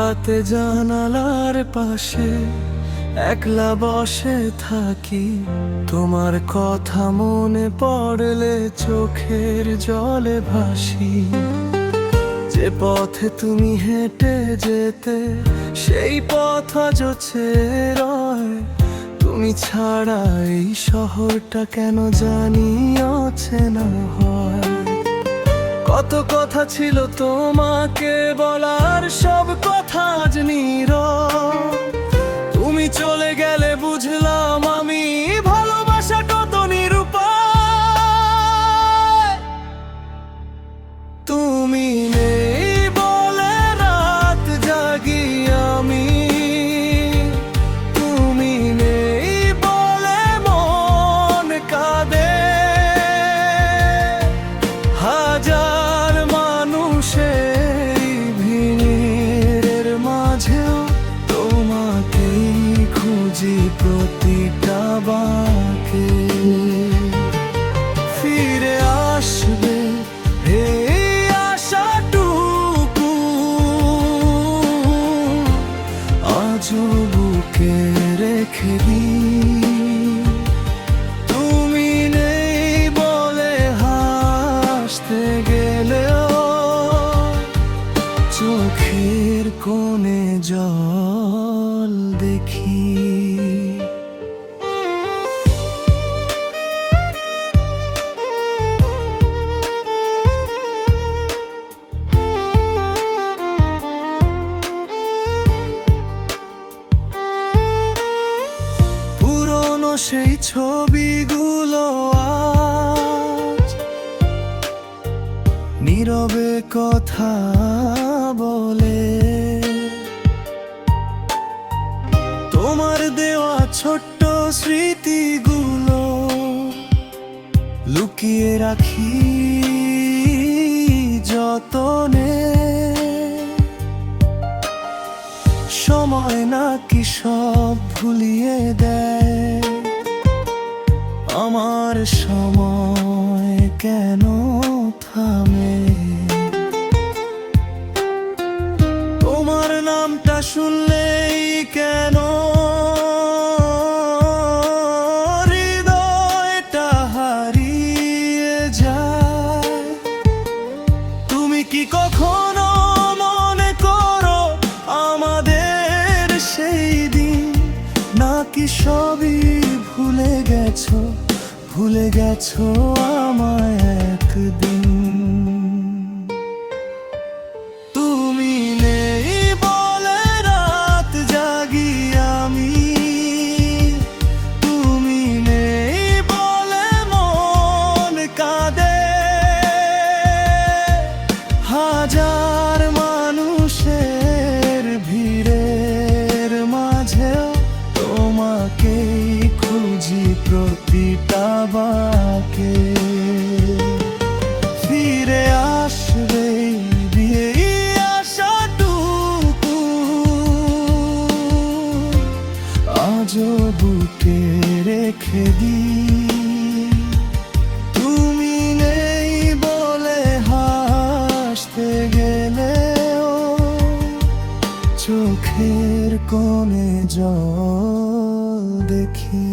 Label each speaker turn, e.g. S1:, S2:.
S1: রাতে জানালার পাশে একলা বসে থাকি, তোমার কথা মনে পড়লে চোখের জলে ভাসি। যে পথে তুমি হেঁটে যেতে সেই পথ আজ ছেয়ে রয়, তুমি ছাড়া এই শহরটা কেন জানি অচেনা হয়। কত কথা ছিল তোমাকে বলার, সব কথা আজ নীরব। তুমি চলে গেলে বুঝলাম আমি ভালোবাসা কত নিরুপায়। তুমি নেই বলে রাত জাগি আমি, তুমি নেই বলে মন কাঁদে। হাজার মানুষের ভিড়ের মাঝেও তোমাকেই খুঁজি প্রতিটা বাঁকে। ফিরে আসবে এই আশাটুকু আজও বুকে রেখে দিই। তুমি নেই বলে হাসতে গেলেও চোখের কোণে জল দেখি। পুরনো সেই ছবিগুলো আজ নীরবে কথা বলে, তোমার দেওয়া ছোট্ট স্মৃতিগুলো লুকিয়ে রাখি যতনে। সময় নাকি সব ভুলিয়ে দেয়, আমার সময় কেন থামে। তোমার নামটা শুনলেই কেন হৃদয়টা হারিয়ে যায়। তুমি কি কখনো মনে করো আমাদের সেই দিন, নাকি সবই ভুলে গেছো, ভুলে গেছো আমায় একদিন। তুমি নেই বলে রাত জাগি আমি, তুমি নেই বলে মন কাঁদে। হাজার মানুষের ভিড়ের মাঝেও তোমাকেই খুঁজি প্রতিটা বাঁকে। ফিরে আসবে এই আশাটুকু আজও বুকে রেখে দিই। তুমি নেই বলে হাসতে গেলেও চোখের কোণে জল দেখি।